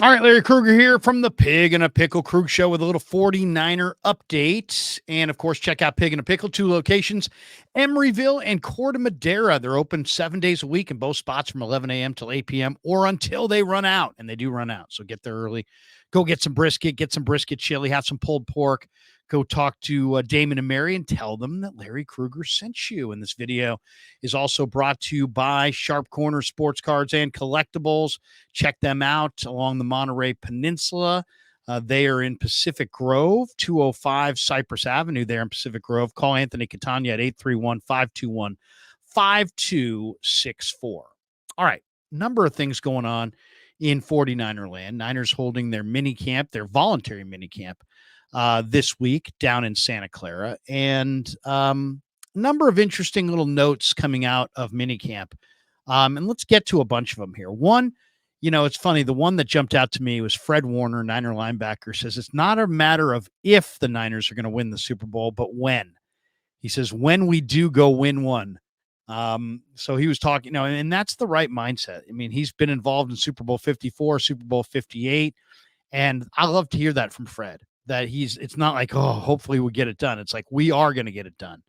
All right, Larry Krueger here from the Pig and a Pickle Krug Show with a little 49er update. And of course, check out Pig and a Pickle, 2 locations, Emeryville and Corte Madera. They're open 7 days a week in both spots from 11 a.m. till 8 p.m. or until they run out. And they do run out. So get there early. Go get some brisket chili, have some pulled pork. Go talk to Damon and Mary and tell them that Larry Krueger sent you. And this video is also brought to you by Sharp Corner Sports Cards and Collectibles. Check them out along the Monterey Peninsula. They are in Pacific Grove, 205 Cypress Avenue there in Pacific Grove. Call Anthony Catania at 831-521-5264. All right, number of things going on in 49er land. Niners holding their mini camp, their voluntary mini camp this week down in Santa Clara. And a number of interesting little notes coming out of mini camp. And let's get to a bunch of them here. One, it's funny. The one that jumped out to me was Fred Warner, Niner linebacker, says it's not a matter of if the Niners are going to win the Super Bowl, but when. He says, when we do go win one. So he was talking, and that's the right mindset. I mean, he's been involved in Super Bowl 54, Super Bowl 58. And I love to hear that from Fred, that it's not like, oh, hopefully we get it done. It's like, we are going to get it done.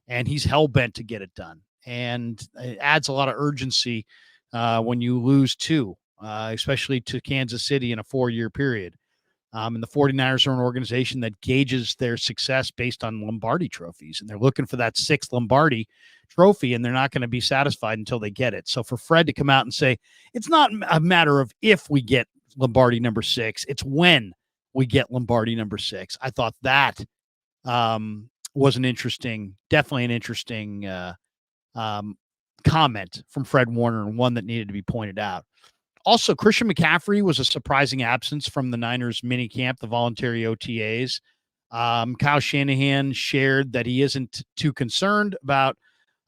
And he's hell-bent to get it done. And it adds a lot of urgency when you lose two, especially to Kansas City in a 4-year period. And the 49ers are an organization that gauges their success based on Lombardi trophies. And they're looking for that 6th Lombardi trophy, and they're not going to be satisfied until they get it. So for Fred to come out and say, it's not a matter of if we get Lombardi number 6, it's when we get Lombardi number 6. I thought that was definitely an interesting comment from Fred Warner, and one that needed to be pointed out. Also, Christian McCaffrey was a surprising absence from the Niners mini camp, the voluntary OTAs. Kyle Shanahan shared that he isn't too concerned about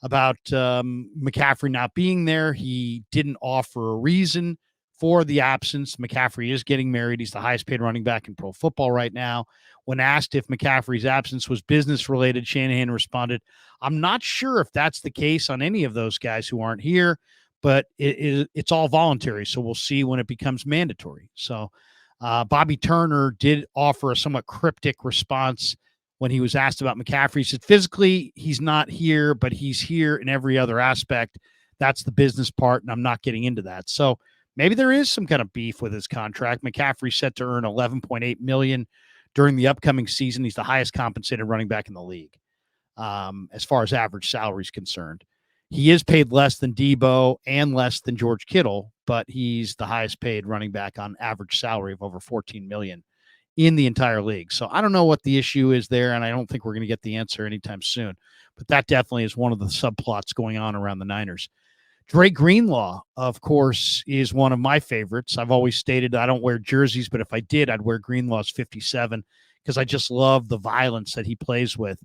McCaffrey not being there. He didn't offer a reason for the absence. McCaffrey is getting married. He's the highest paid running back in pro football right now. When asked if McCaffrey's absence was business related, Shanahan responded, I'm not sure if that's the case on any of those guys who aren't here, but it's all voluntary. So we'll see when it becomes mandatory. So Bobby Turner did offer a somewhat cryptic response when he was asked about McCaffrey. He said, physically, he's not here, but he's here in every other aspect. That's the business part, and I'm not getting into that. So maybe there is some kind of beef with his contract. McCaffrey's set to earn $11.8 million during the upcoming season. He's the highest compensated running back in the league as far as average salary is concerned. He is paid less than Debo and less than George Kittle, but he's the highest paid running back on average salary of over $14 million in the entire league. So I don't know what the issue is there, and I don't think we're going to get the answer anytime soon. But that definitely is one of the subplots going on around the Niners. Dre Greenlaw, of course, is one of my favorites. I've always stated I don't wear jerseys, but if I did, I'd wear Greenlaw's 57 because I just love the violence that he plays with.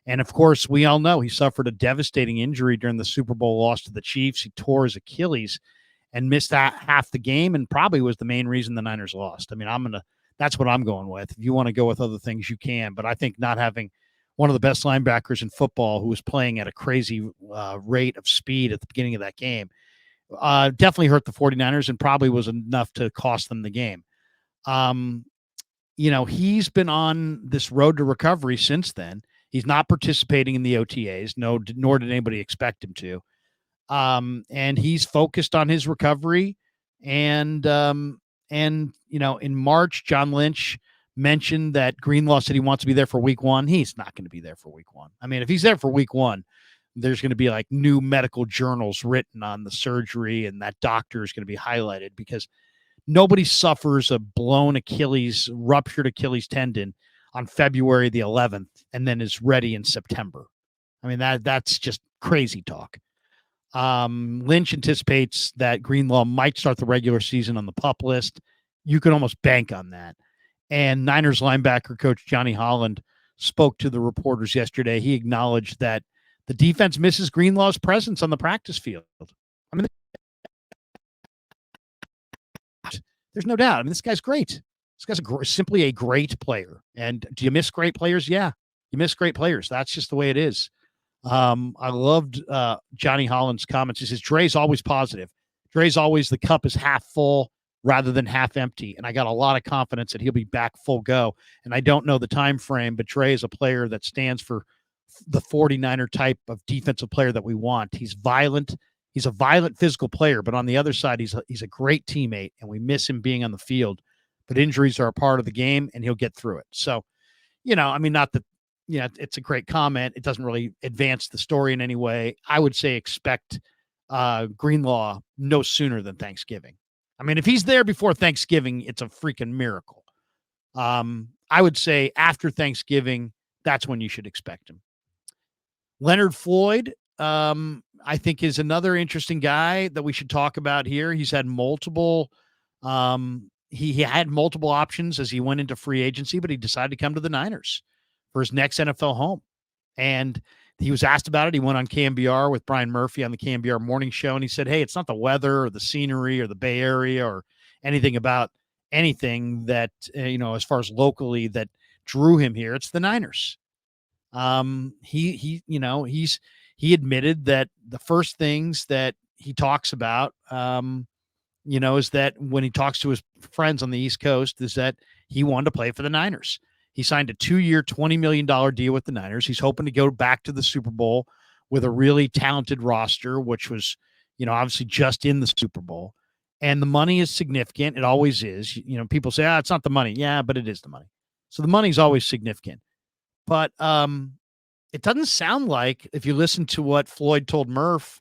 And, of course, we all know he suffered a devastating injury during the Super Bowl loss to the Chiefs. He tore his Achilles and missed that half the game, and probably was the main reason the Niners lost. I mean, that's what I'm going with. If you want to go with other things, you can. But I think not having one of the best linebackers in football who was playing at a crazy rate of speed at the beginning of that game definitely hurt the 49ers and probably was enough to cost them the game. He's been on this road to recovery since then. He's not participating in the OTAs, nor did anybody expect him to. And he's focused on his recovery. And in March, John Lynch mentioned that Greenlaw said he wants to be there for week 1. He's not going to be there for week 1. I mean, if he's there for week 1, there's going to be like new medical journals written on the surgery, and that doctor is going to be highlighted because nobody suffers a ruptured Achilles tendon on February the 11th and then is ready in September. I mean, that's just crazy talk. Lynch anticipates that Greenlaw might start the regular season on the PUP list. You can almost bank on that. And Niners linebacker coach Johnny Holland spoke to the reporters yesterday. He acknowledged that the defense misses Greenlaw's presence on the practice field. I mean, there's no doubt. I mean, this guy's great. This guy's simply a great player. And do you miss great players? Yeah, you miss great players. That's just the way it is. I loved Johnny Holland's comments. He says, Dre's always positive. Dre's always the cup is half full. rather than half empty. And I got a lot of confidence that he'll be back full go. And I don't know the time frame, but Dre is a player that stands for the 49er type of defensive player that we want. He's violent. He's a violent physical player, but on the other side, he's a great teammate, and we miss him being on the field. But injuries are a part of the game, and he'll get through it. So, I mean, not that, it's a great comment. It doesn't really advance the story in any way. I would say expect Greenlaw no sooner than Thanksgiving. I mean, if he's there before Thanksgiving, it's a freaking miracle. I would say after Thanksgiving, that's when you should expect him. Leonard Floyd, I think, is another interesting guy that we should talk about here. He's had multiple he had multiple options as he went into free agency, but he decided to come to the Niners for his next NFL home. And he was asked about it. He went on KMBR with Brian Murphy on the KMBR morning show, and he said, hey, it's not the weather or the scenery or the Bay Area or anything about anything that, as far as locally that drew him here. It's the Niners. He admitted that the first things that he talks about, is that when he talks to his friends on the East Coast, is that he wanted to play for the Niners. He signed a 2-year, $20 million deal with the Niners. He's hoping to go back to the Super Bowl with a really talented roster, which was, obviously just in the Super Bowl. And the money is significant. It always is. People say, it's not the money. Yeah, but it is the money. So the money's always significant. But it doesn't sound like, if you listen to what Floyd told Murph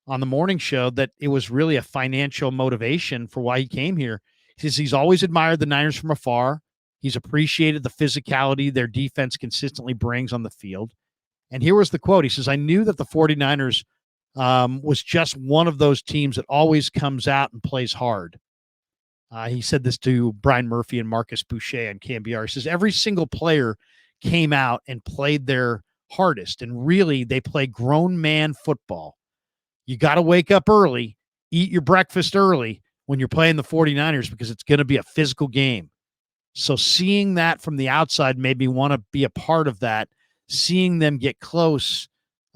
on the morning show, that it was really a financial motivation for why he came here. He says he's always admired the Niners from afar. He's appreciated the physicality their defense consistently brings on the field. And here was the quote. He says, I knew that the 49ers was just one of those teams that always comes out and plays hard. He said this to Brian Murphy and Marcus Boucher on KMBR. He says, every single player came out and played their hardest. And really, they play grown man football. You got to wake up early, eat your breakfast early when you're playing the 49ers because it's going to be a physical game. So seeing that from the outside made me want to be a part of that. Seeing them get close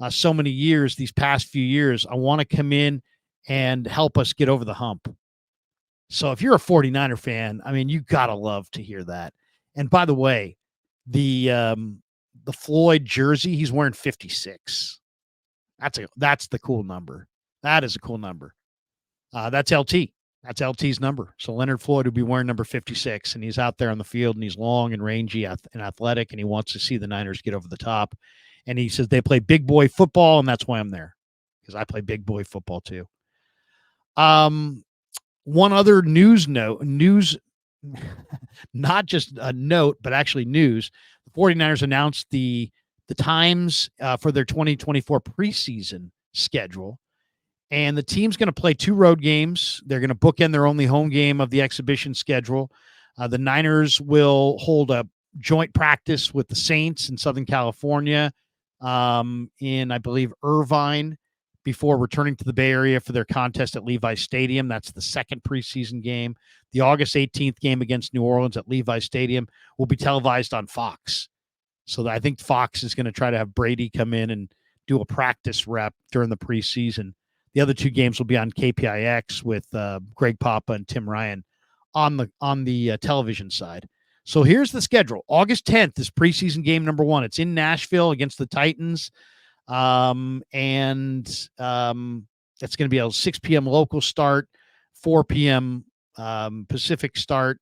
so many years, these past few years, I want to come in and help us get over the hump. So if you're a 49er fan, I mean, you got to love to hear that. And by the way, the Floyd jersey, he's wearing 56. That's the cool number. That is a cool number. That's LT. That's LT's number. So Leonard Floyd would be wearing number 56, and he's out there on the field, and he's long and rangy and athletic, and he wants to see the Niners get over the top. And he says they play big boy football, and that's why I'm there, because I play big boy football too. One other news, not just a note, but actually news. The 49ers announced the times for their 2024 preseason schedule. And the team's going to play 2 road games. They're going to bookend their only home game of the exhibition schedule. The Niners will hold a joint practice with the Saints in Southern California in, I believe, Irvine, before returning to the Bay Area for their contest at Levi Stadium. That's the second preseason game. The August 18th game against New Orleans at Levi Stadium will be televised on Fox. So I think Fox is going to try to have Brady come in and do a practice rep during the preseason. The other 2 games will be on KPIX with Greg Papa and Tim Ryan on the television side. So here's the schedule. August 10th is preseason game number 1. It's in Nashville against the Titans. It's going to be a 6 p.m. local start, 4 p.m. Pacific start,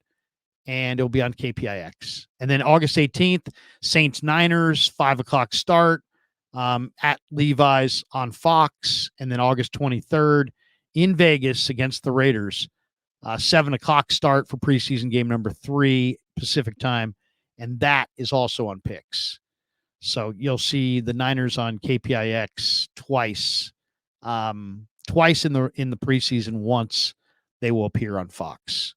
and it'll be on KPIX. And then August 18th, Saints Niners, 5 o'clock start. At Levi's on Fox, and then August 23rd in Vegas against the Raiders, 7 o'clock start for preseason game number 3 Pacific time, and that is also on Pix. So you'll see the Niners on KPIX twice in the preseason. Once they will appear on Fox.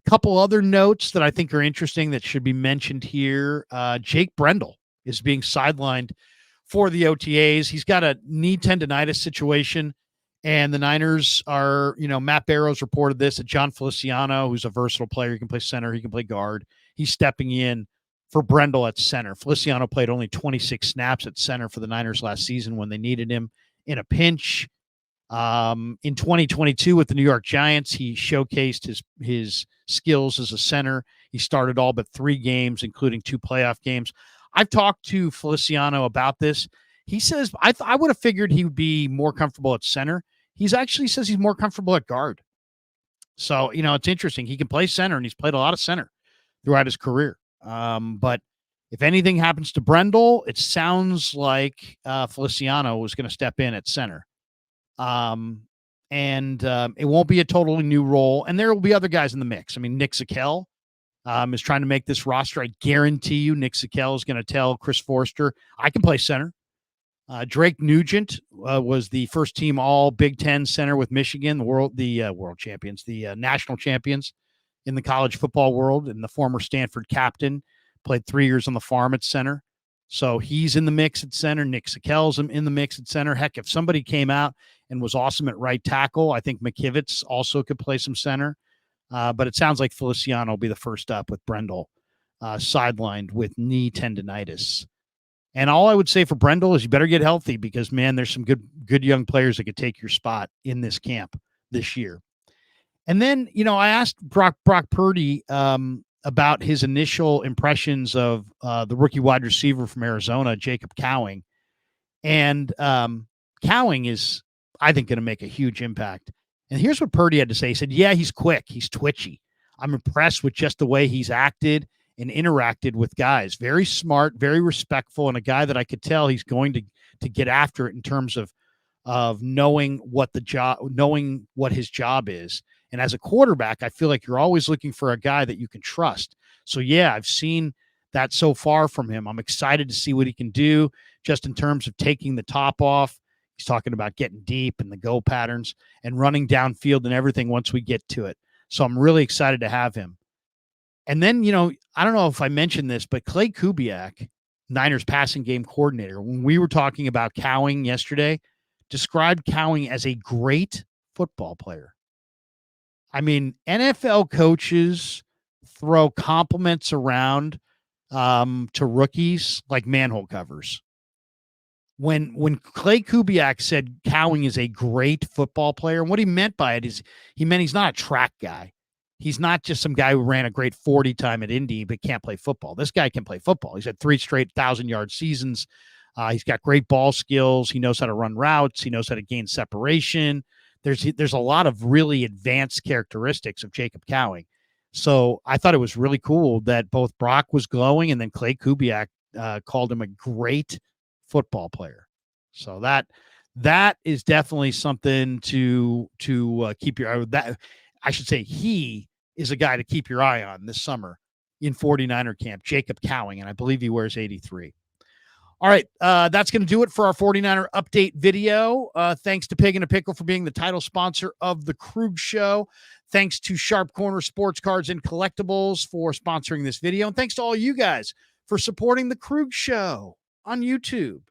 A couple other notes that I think are interesting that should be mentioned here. Jake Brendel is being sidelined for the OTAs. He's got a knee tendonitis situation, and the Niners are, Matt Barrows reported this, that John Feliciano, who's a versatile player, he can play center, he can play guard. He's stepping in for Brendel at center. Feliciano played only 26 snaps at center for the Niners last season when they needed him in a pinch. In 2022 with the New York Giants, he showcased his skills as a center. He started all but 3 games, including 2 playoff games. I've talked to Feliciano about this. He says, I would have figured he would be more comfortable at center. He's actually says he's more comfortable at guard. So, it's interesting. He can play center, and he's played a lot of center throughout his career. But if anything happens to Brendel, it sounds like Feliciano was going to step in at center. It won't be a totally new role. And there will be other guys in the mix. I mean, Nick Zakelj is trying to make this roster. I guarantee you Nick Zakelj is going to tell Chris Forster, I can play center. Drake Nugent was the first team all Big Ten center with Michigan, the world champions, the national champions in the college football world, and the former Stanford captain, played 3 years on the farm at center. So he's in the mix at center. Nick Zakelj's in the mix at center. Heck, if somebody came out and was awesome at right tackle, I think McKivitz also could play some center. But it sounds like Feliciano will be the first up with Brendel sidelined with knee tendonitis. And all I would say for Brendel is you better get healthy because, man, there's some good young players that could take your spot in this camp this year. And then, I asked Brock Purdy about his initial impressions of the rookie wide receiver from Arizona, Jacob Cowing. And Cowing is, I think, going to make a huge impact. And here's what Purdy had to say. He said, yeah, he's quick. He's twitchy. I'm impressed with just the way he's acted and interacted with guys. Very smart, very respectful, and a guy that I could tell he's going to get after it in terms of knowing what his job is. And as a quarterback, I feel like you're always looking for a guy that you can trust. So yeah, I've seen that so far from him. I'm excited to see what he can do just in terms of taking the top off. He's talking about getting deep and the go patterns and running downfield and everything once we get to it. So I'm really excited to have him. And then, I don't know if I mentioned this, but Clay Kubiak, Niners passing game coordinator, when we were talking about Cowing yesterday, described Cowing as a great football player. I mean, NFL coaches throw compliments around to rookies like manhole covers. When Clay Kubiak said Cowing is a great football player, and what he meant by it is he meant he's not a track guy. He's not just some guy who ran a great 40 time at Indy but can't play football. This guy can play football. He's had 3 straight 1,000-yard seasons. He's got great ball skills. He knows how to run routes. He knows how to gain separation. There's a lot of really advanced characteristics of Jacob Cowing. So I thought it was really cool that both Brock was glowing and then Clay Kubiak called him a great football player. So that is definitely something to keep your eye on. That I should say he is a guy to keep your eye on this summer in 49er camp, Jacob Cowing, and I believe he wears 83. All right, that's going to do it for our 49er update video. Thanks to Pig and a Pickle for being the title sponsor of the Krug Show. Thanks to Sharp Corner Sports Cards and Collectibles for sponsoring this video. And thanks to all you guys for supporting the Krug Show on YouTube.